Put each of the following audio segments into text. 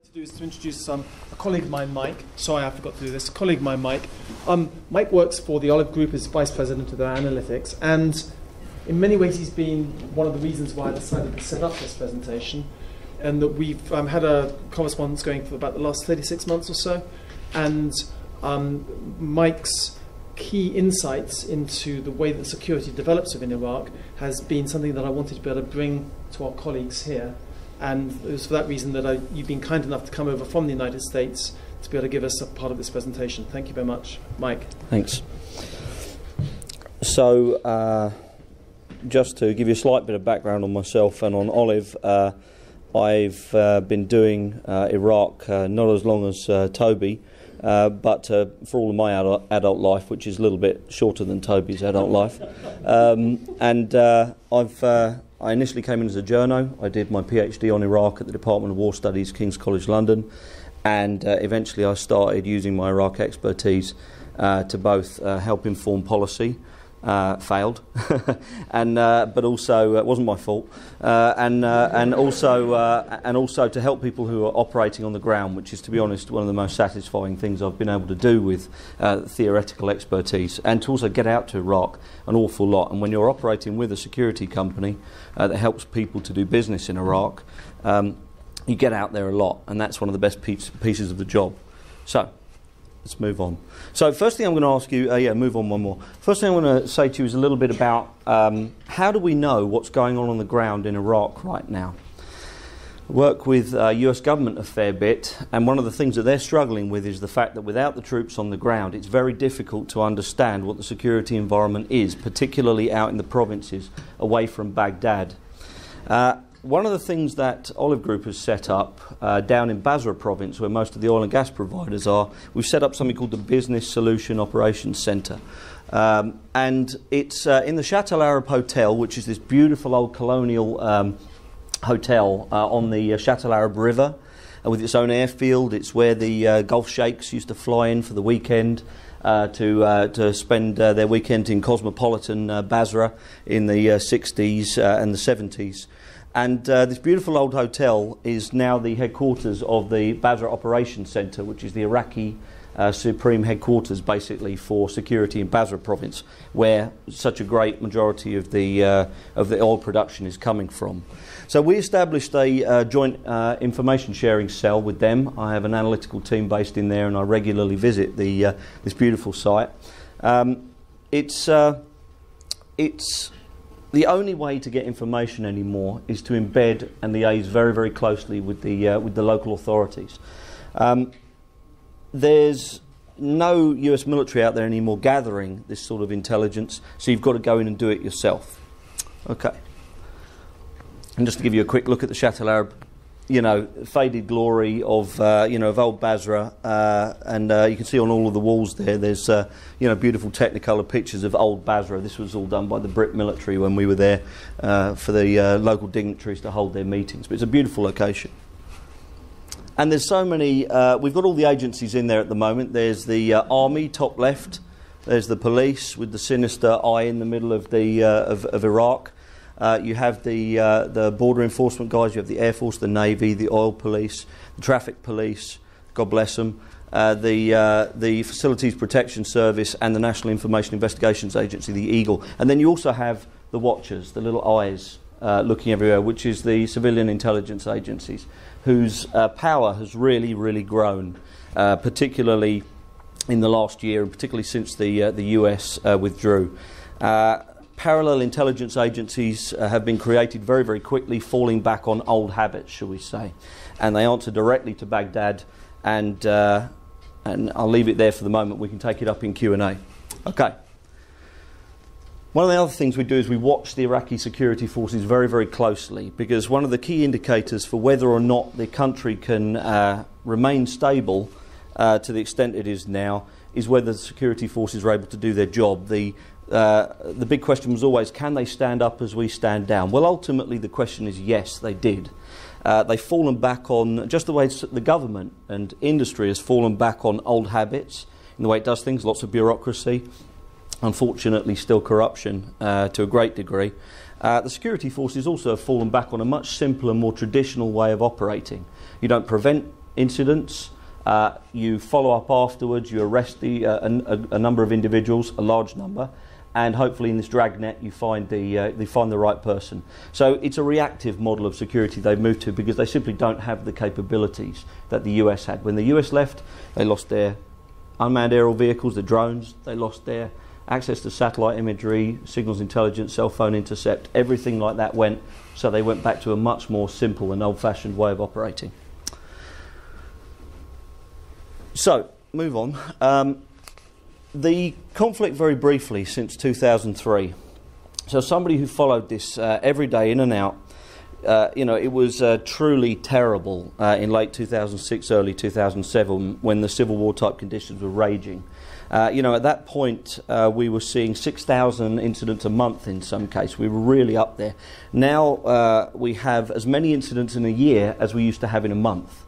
To do is to introduce a colleague of mine, Mike. Sorry, I forgot to do this. A colleague of mine, Mike. Mike works for the Olive Group as Vice President of their analytics, and in many ways he's been one of the reasons why I decided to set up this presentation, and that we've had a correspondence going for about the last 36 months or so, and Mike's key insights into the way that security develops within Iraq has been something that I wanted to be able to bring to our colleagues here. And it was for that reason that you've been kind enough to come over from the United States to be able to give us a part of this presentation. Thank you very much. Mike. Thanks. So, just to give you a slight bit of background on myself and on Olive, I've been doing Iraq not as long as Toby, but for all of my adult life, which is a little bit shorter than Toby's adult life. I initially came in as a journo. I did my PhD on Iraq at the Department of War Studies, King's College London, and eventually I started using my Iraq expertise to both help inform policy, failed, but also it wasn't my fault, and also to help people who are operating on the ground, which is, to be honest, one of the most satisfying things I've been able to do with theoretical expertise, and to also get out to Iraq an awful lot. And when you're operating with a security company that helps people to do business in Iraq, you get out there a lot, and that's one of the best pieces of the job. So let's move on. So first thing I'm going to ask you, move on one more. First thing I want to say to you is a little bit about how do we know what's going on the ground in Iraq right now? I work with US government a fair bit, and one of the things that they're struggling with is the fact that without the troops on the ground, it's very difficult to understand what the security environment is, particularly out in the provinces away from Baghdad. One of the things that Olive Group has set up down in Basra province, where most of the oil and gas providers are, we've set up something called the Business Solution Operations Centre. And it's in the Chatham House Hotel, which is this beautiful old colonial hotel on the Chatham House River, with its own airfield. It's where the Gulf sheikhs used to fly in for the weekend to spend their weekend in cosmopolitan Basra in the 60s and the 70s. And this beautiful old hotel is now the headquarters of the Basra Operations Centre, which is the Iraqi supreme headquarters, basically, for security in Basra province, where such a great majority of the oil production is coming from. So we established a joint information sharing cell with them. I have an analytical team based in there, and I regularly visit this beautiful site. It's the only way to get information anymore is to embed and liaise very, very closely with the local authorities. There's no US military out there anymore gathering this sort of intelligence, so you've got to go in and do it yourself. Okay. And just to give you a quick look at the Chatham House, faded glory of of old Basra, and you can see on all of the walls there's beautiful Technicolor pictures of old Basra. This was all done by the Brit military when we were there for the local dignitaries to hold their meetings. But it's a beautiful location. And there's so many. We've got all the agencies in there at the moment. There's the army, top left. There's the police with the sinister eye in the middle of the of Iraq. You have the border enforcement guys, you have the Air Force, the Navy, the oil police, the traffic police, God bless them, the Facilities Protection Service and the National Information Investigations Agency, the Eagle. And then you also have the Watchers, the little eyes looking everywhere, which is the civilian intelligence agencies, whose power has really, really grown, particularly in the last year, and particularly since the US withdrew. Parallel intelligence agencies have been created very, very quickly, falling back on old habits, shall we say. And they answer directly to Baghdad, and I'll leave it there for the moment. We can take it up in Q&A. Okay. One of the other things we do is we watch the Iraqi security forces very, very closely, because one of the key indicators for whether or not the country can remain stable to the extent it is now is whether the security forces are able to do their job. The big question was always, can they stand up as we stand down? Well, ultimately the question is yes, they did. They've fallen back on, just the way the government and industry has fallen back on old habits in the way it does things, lots of bureaucracy, unfortunately still corruption to a great degree. The security forces also have fallen back on a much simpler, more traditional way of operating. You don't prevent incidents. You follow up afterwards, you arrest a number of individuals, a large number, and hopefully in this dragnet you find the right person. So it's a reactive model of security they've moved to because they simply don't have the capabilities that the US had. When the US left, they lost their unmanned aerial vehicles, the drones, they lost their access to satellite imagery, signals intelligence, cell phone intercept, everything like that went, so they went back to a much more simple and old-fashioned way of operating. So, move on. The conflict very briefly since 2003. So somebody who followed this every day in and out, it was truly terrible in late 2006, early 2007 when the Civil War type conditions were raging. At that point we were seeing 6,000 incidents a month in some cases. We were really up there. Now we have as many incidents in a year as we used to have in a month.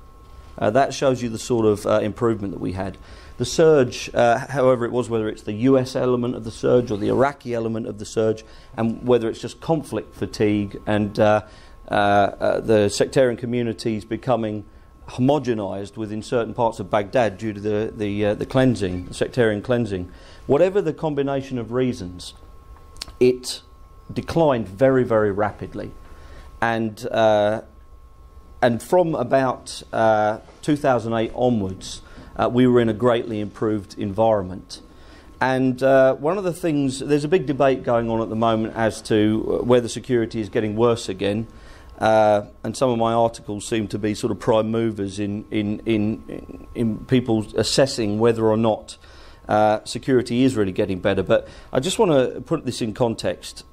That shows you the sort of improvement that we had. The surge, however it was, whether it's the US element of the surge or the Iraqi element of the surge, and whether it's just conflict fatigue and the sectarian communities becoming homogenized within certain parts of Baghdad due to the cleansing, the sectarian cleansing, whatever the combination of reasons, it declined very, very rapidly. And from about 2008 onwards, we were in a greatly improved environment. And one of the things, there's a big debate going on at the moment as to whether security is getting worse again. And some of my articles seem to be sort of prime movers in people assessing whether or not security is really getting better. But I just want to put this in context.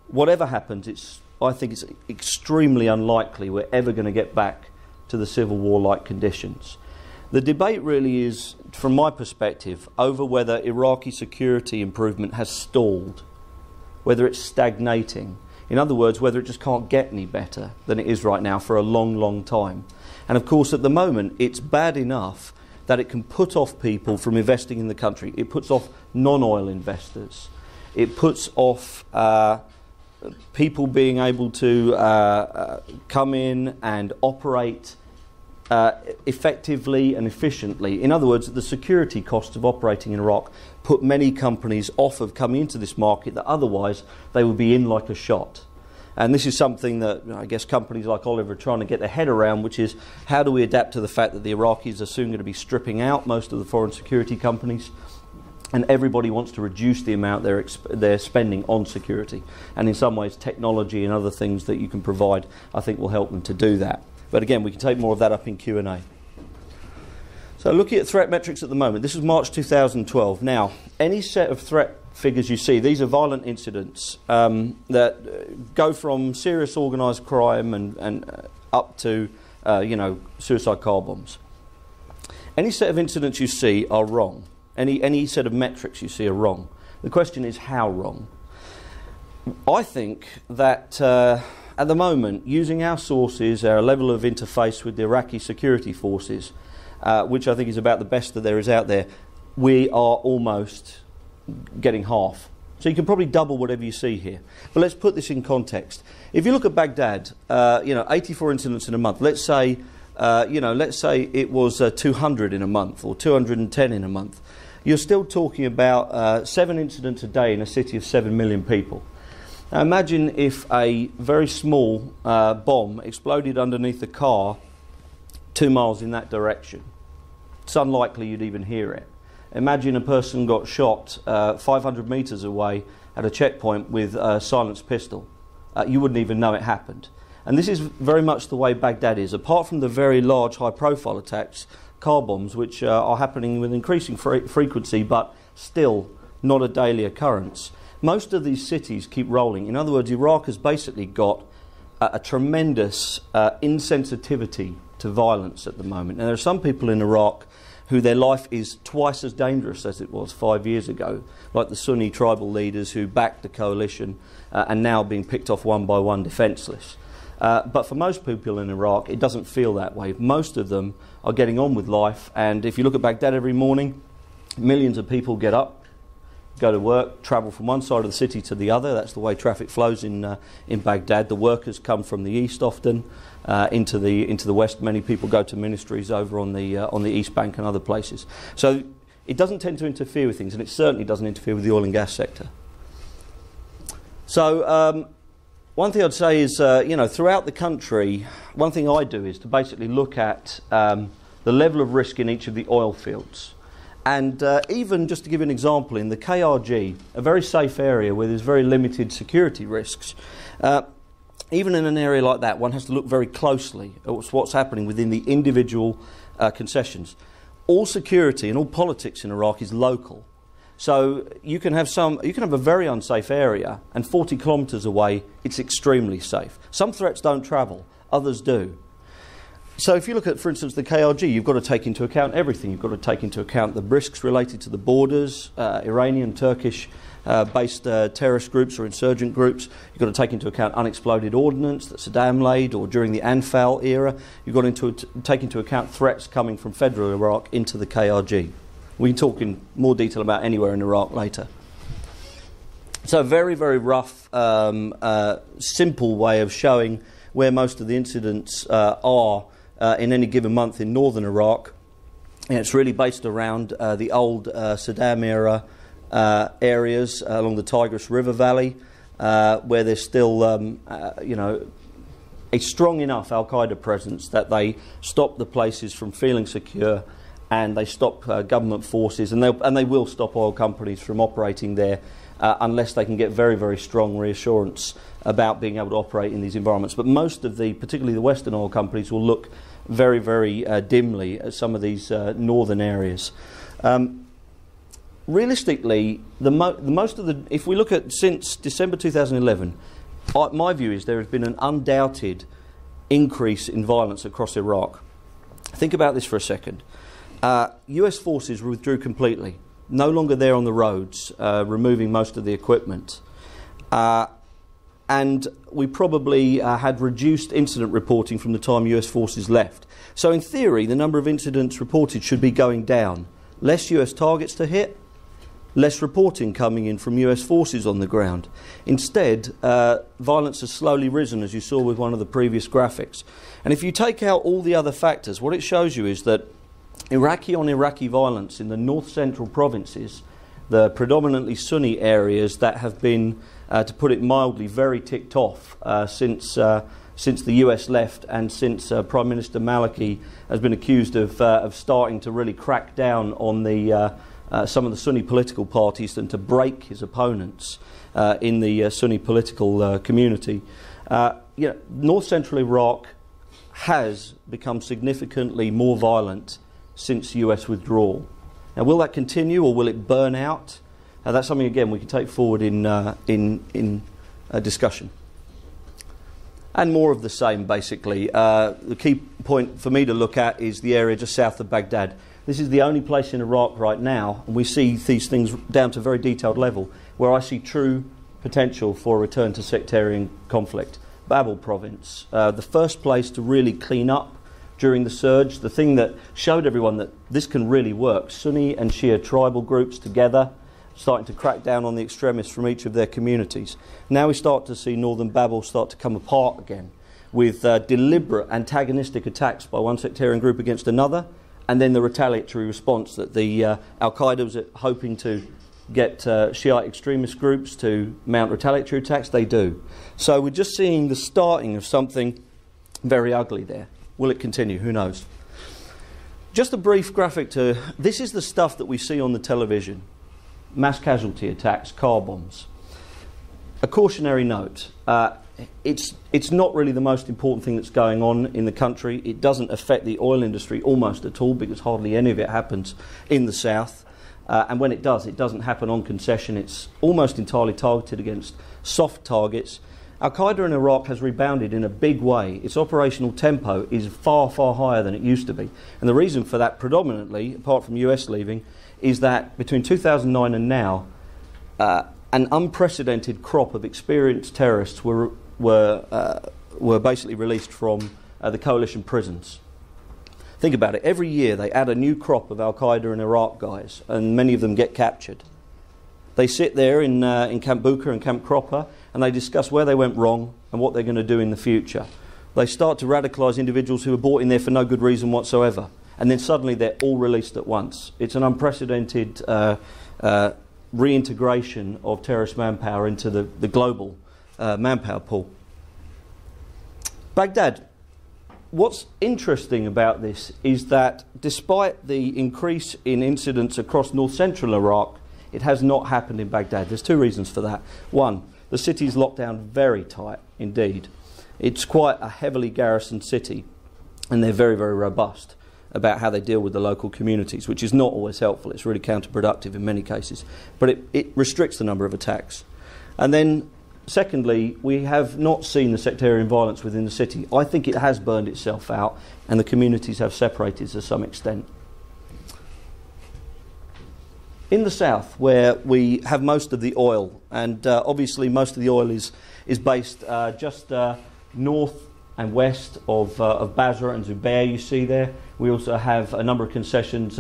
Whatever happens, I think it's extremely unlikely we're ever going to get back to the Civil War-like conditions. The debate really is, from my perspective, over whether Iraqi security improvement has stalled, whether it's stagnating. In other words, whether it just can't get any better than it is right now for a long, long time. And of course, at the moment, it's bad enough that it can put off people from investing in the country. It puts off non-oil investors. It puts off people being able to come in and operate effectively and efficiently. In other words, the security costs of operating in Iraq put many companies off of coming into this market that otherwise they would be in like a shot. And this is something that I guess companies like Oliver are trying to get their head around, which is how do we adapt to the fact that the Iraqis are soon going to be stripping out most of the foreign security companies, and everybody wants to reduce the amount they're spending on security. And in some ways, technology and other things that you can provide, I think, will help them to do that. But again, we can take more of that up in Q&A. So looking at threat metrics at the moment, this is March 2012. Now, any set of threat figures you see, these are violent incidents that go from serious organised crime and up to, suicide car bombs. Any set of incidents you see are wrong. Any set of metrics you see are wrong. The question is how wrong. I think that at the moment, using our sources, our level of interface with the Iraqi security forces, which I think is about the best that there is out there, we are almost getting half. So you can probably double whatever you see here. But let's put this in context. If you look at Baghdad, 84 incidents in a month. Let's say it was 200 in a month or 210 in a month. You're still talking about 7 incidents a day in a city of 7 million people. Now imagine if a very small bomb exploded underneath a car 2 miles in that direction. It's unlikely you'd even hear it. Imagine a person got shot 500 metres away at a checkpoint with a silenced pistol. You wouldn't even know it happened. And this is very much the way Baghdad is. Apart from the very large high-profile attacks, car bombs, which are happening with increasing frequency, but still not a daily occurrence. Most of these cities keep rolling. In other words, Iraq has basically got a tremendous insensitivity to violence at the moment. And there are some people in Iraq who their life is twice as dangerous as it was 5 years ago, like the Sunni tribal leaders who backed the coalition and now being picked off one by one defenceless. But for most people in Iraq, it doesn't feel that way. Most of them are getting on with life, and if you look at Baghdad every morning, millions of people get up, go to work, travel from one side of the city to the other. That's the way traffic flows in Baghdad. The workers come from the east often into the west. Many people go to ministries over on the East Bank and other places. So it doesn't tend to interfere with things, and it certainly doesn't interfere with the oil and gas sector. So one thing I'd say is, throughout the country, one thing I do is to basically look at the level of risk in each of the oil fields. And even, just to give you an example, in the KRG, a very safe area where there's very limited security risks, even in an area like that, one has to look very closely at what's happening within the individual concessions. All security and all politics in Iraq is local. So you can have a very unsafe area, and 40 kilometres away, it's extremely safe. Some threats don't travel, others do. So if you look at, for instance, the KRG, you've got to take into account everything. You've got to take into account the risks related to the borders, Iranian, Turkish-based terrorist groups or insurgent groups. You've got to take into account unexploded ordnance that Saddam laid, or during the Anfal era. You've got to take into account threats coming from federal Iraq into the KRG. We can talk in more detail about anywhere in Iraq later. So a very, very rough, simple way of showing where most of the incidents are in any given month in northern Iraq. And it's really based around the old Saddam era areas along the Tigris River Valley, where there's still, a strong enough Al-Qaeda presence that they stop the places from feeling secure, and they stop government forces, and they will stop oil companies from operating there unless they can get very, very strong reassurance about being able to operate in these environments. But most of particularly the Western oil companies, will look very, very dimly at some of these northern areas. Realistically, if we look at since December 2011, my view is there has been an undoubted increase in violence across Iraq. Think about this for a second. US forces withdrew completely, no longer there on the roads, removing most of the equipment. And we probably had reduced incident reporting from the time US forces left. So in theory, the number of incidents reported should be going down. Less US targets to hit, less reporting coming in from US forces on the ground. Instead, violence has slowly risen, as you saw with one of the previous graphics. And if you take out all the other factors, what it shows you is that Iraqi on Iraqi violence in the north-central provinces, the predominantly Sunni areas that have been, to put it mildly, very ticked off since the US left, and since Prime Minister Maliki has been accused of starting to really crack down on some of the Sunni political parties and to break his opponents in the Sunni political community. North-central Iraq has become significantly more violent since US withdrawal. Now, will that continue, or will it burn out? That's something, again, we can take forward in discussion. And more of the same, basically. The key point for me to look at is the area just south of Baghdad. This is the only place in Iraq right now, and we see these things down to a very detailed level, where I see true potential for a return to sectarian conflict. Babel province, the first place to really clean up during the surge, the thing that showed everyone that this can really work. Sunni and Shia tribal groups together, starting to crack down on the extremists from each of their communities. Now we start to see northern Babel start to come apart again, with deliberate antagonistic attacks by one sectarian group against another, and then the retaliatory response that the Al-Qaeda was hoping to get Shiite extremist groups to mount retaliatory attacks. They do. So we're just seeing the starting of something very ugly there. Will it continue? Who knows? Just a brief graphic to... This is the stuff that we see on the television. Mass casualty attacks, car bombs. A cautionary note. It's not really the most important thing that's going on in the country. It doesn't affect the oil industry almost at all, because hardly any of it happens in the south. And when it does, it doesn't happen on concession. It's almost entirely targeted against soft targets. Al-Qaeda in Iraq has rebounded in a big way. Its operational tempo is far, far higher than it used to be. And the reason for that, predominantly, apart from US leaving, is that between 2009 and now, an unprecedented crop of experienced terrorists were basically released from the coalition prisons. Think about it. Every year they add a new crop of Al-Qaeda and Iraq guys, and many of them get captured. They sit there in Camp Buka and Camp Cropper, and they discuss where they went wrong and what they're going to do in the future. They start to radicalise individuals who were brought in there for no good reason whatsoever, and then suddenly they're all released at once. It's an unprecedented reintegration of terrorist manpower into the global manpower pool. Baghdad. What's interesting about this is that despite the increase in incidents across north-central Iraq, it has not happened in Baghdad. There's two reasons for that. One, the city is locked down very tight indeed. It's quite a heavily garrisoned city, and they're very, very robust about how they deal with the local communities, which is not always helpful. It's really counterproductive in many cases. But it restricts the number of attacks. And then, secondly, we have not seen the sectarian violence within the city. I think it has burned itself out, and the communities have separated to some extent. In the south, where we have most of the oil, and obviously most of the oil is based just north and west of Basra and Zubair, you see there. We also have a number of concessions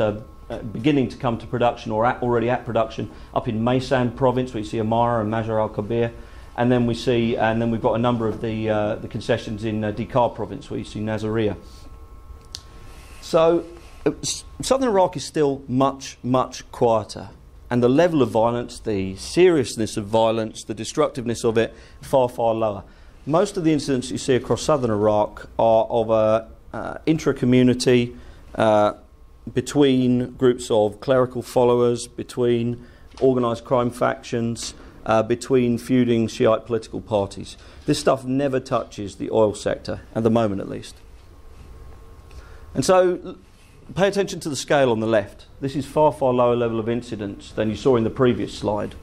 beginning to come to production or already at production up in Maysan province, where you see Amara and Majar al-Kabir. And then we've got a number of the concessions in Dikar province, where you see Nasiriyah. So southern Iraq is still much, much quieter, and the level of violence, the seriousness of violence, the destructiveness of it, far, far lower. Most of the incidents you see across southern Iraq are of a intra-community between groups of clerical followers, between organised crime factions, between feuding Shiite political parties. This stuff never touches the oil sector, at the moment at least. And so, pay attention to the scale on the left. This is far, far lower level of incidents than you saw in the previous slide.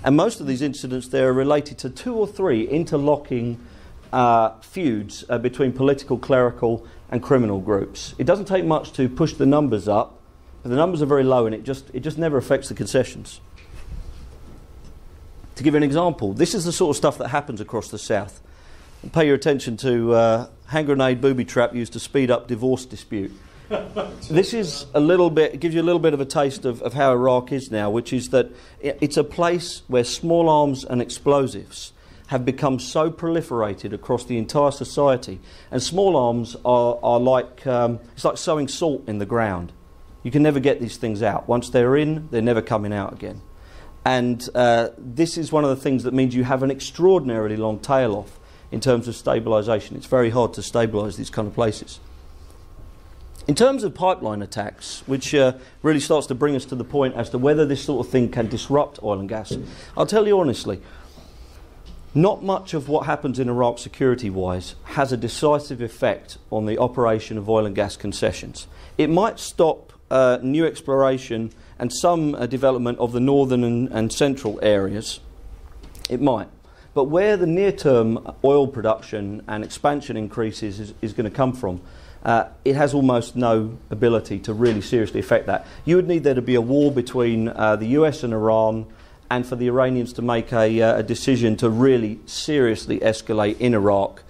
And most of these incidents there are related to 2 or 3 interlocking feuds between political, clerical and criminal groups. It doesn't take much to push the numbers up, but the numbers are very low, and it just never affects the concessions. To give you an example, this is the sort of stuff that happens across the south. And pay your attention to hand grenade booby trap used to speed up divorce dispute. This is a little bit, it gives you a little bit of a taste of how Iraq is now, which is that it's a place where small arms and explosives have become so proliferated across the entire society, and small arms are like it's like sowing salt in the ground. You can never get these things out. Once they're in, they're never coming out again. And this is one of the things that means you have an extraordinarily long tail off in terms of stabilisation. It's very hard to stabilise these kind of places. In terms of pipeline attacks, which really starts to bring us to the point as to whether this sort of thing can disrupt oil and gas, I'll tell you honestly, not much of what happens in Iraq security-wise has a decisive effect on the operation of oil and gas concessions. It might stop new exploration and some development of the northern and central areas. It might. But where the near-term oil production and expansion increases is going to come from, it has almost no ability to really seriously affect that. You would need there to be a war between the US and Iran, and for the Iranians to make a decision to really seriously escalate in Iraq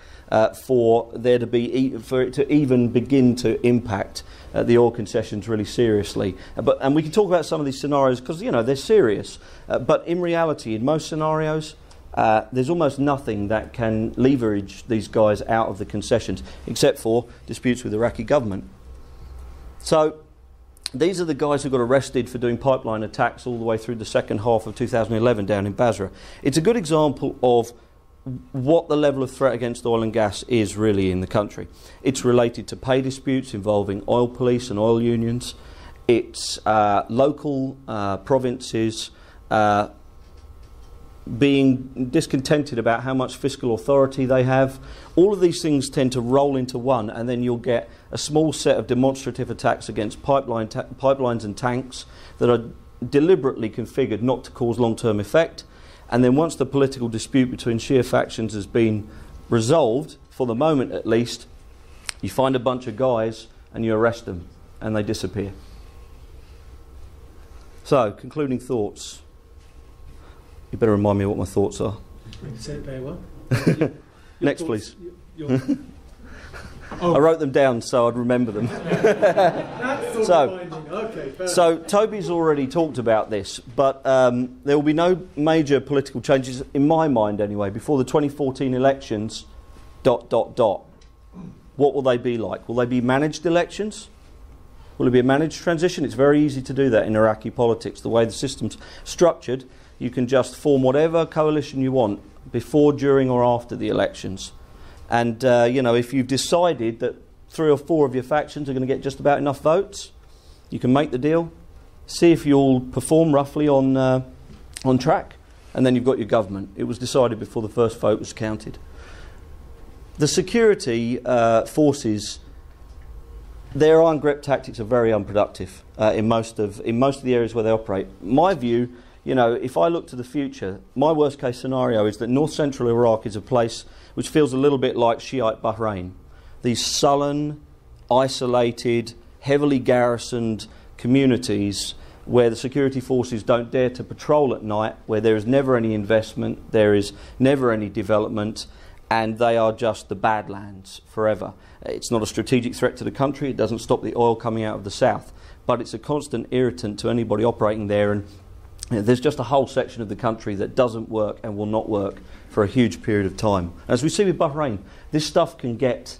for it to even begin to impact the oil concessions really seriously. And we can talk about some of these scenarios because, you know, they're serious. But in reality, in most scenarios, there's almost nothing that can leverage these guys out of the concessions, except for disputes with the Iraqi government. So these are the guys who got arrested for doing pipeline attacks all the way through the second half of 2011 down in Basra. It's a good example of what the level of threat against oil and gas is really in the country. It's related to pay disputes involving oil police and oil unions. It's local provinces being discontented about how much fiscal authority they have. All of these things tend to roll into one, and then you'll get a small set of demonstrative attacks against pipelines and tanks that are deliberately configured not to cause long-term effect. And then once the political dispute between Shia factions has been resolved, for the moment at least, you find a bunch of guys and you arrest them and they disappear. So, concluding thoughts. You better remind me what my thoughts are. You said it very well. Next, please. I wrote them down so I'd remember them. That's So, Okay, fair So enough. Toby's already talked about this, but there will be no major political changes, in my mind anyway, before the 2014 elections, ... What will they be like? Will they be managed elections? Will it be a managed transition? It's very easy to do that in Iraqi politics. The way the system's structured, you can just form whatever coalition you want before, during or after the elections. And, if you've decided that 3 or 4 of your factions are going to get just about enough votes, you can make the deal, see if you'll perform roughly on track, and then you've got your government. It was decided before the first vote was counted. The security forces, their iron grip tactics are very unproductive in most of the areas where they operate. My view, if I look to the future, my worst case scenario is that north central Iraq is a place which feels a little bit like Shiite Bahrain. These sullen, isolated, heavily garrisoned communities where the security forces don't dare to patrol at night, where there is never any investment, there is never any development, and they are just the Badlands forever. It's not a strategic threat to the country, it doesn't stop the oil coming out of the south, but it's a constant irritant to anybody operating there, and there's just a whole section of the country that doesn't work and will not work for a huge period of time. As we see with Bahrain, this stuff can get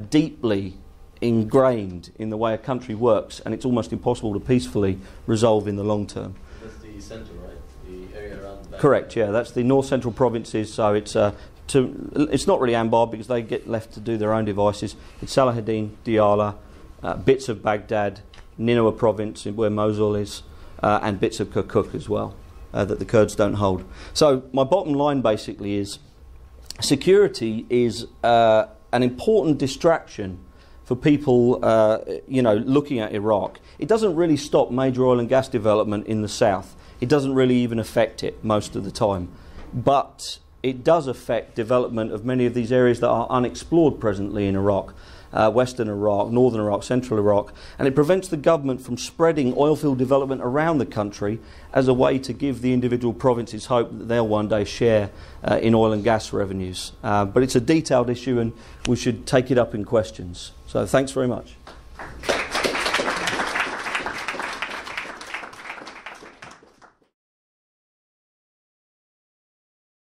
deeply ingrained in the way a country works, and it's almost impossible to peacefully resolve in the long term. That's the centre, right? The area around the back. Correct, yeah, that's the north central provinces, so it's not really Anbar because they get left to do their own devices. It's Salahuddin, Diyala, bits of Baghdad, Nineveh province where Mosul is, and bits of Kirkuk as well that the Kurds don't hold. So my bottom line basically is security is an important distraction for people looking at Iraq. It doesn't really stop major oil and gas development in the south. It doesn't really even affect it most of the time. But it does affect development of many of these areas that are unexplored presently in Iraq, western Iraq, northern Iraq, central Iraq, and it prevents the government from spreading oilfield development around the country as a way to give the individual provinces hope that they'll one day share in oil and gas revenues. But it's a detailed issue and we should take it up in questions. So thanks very much.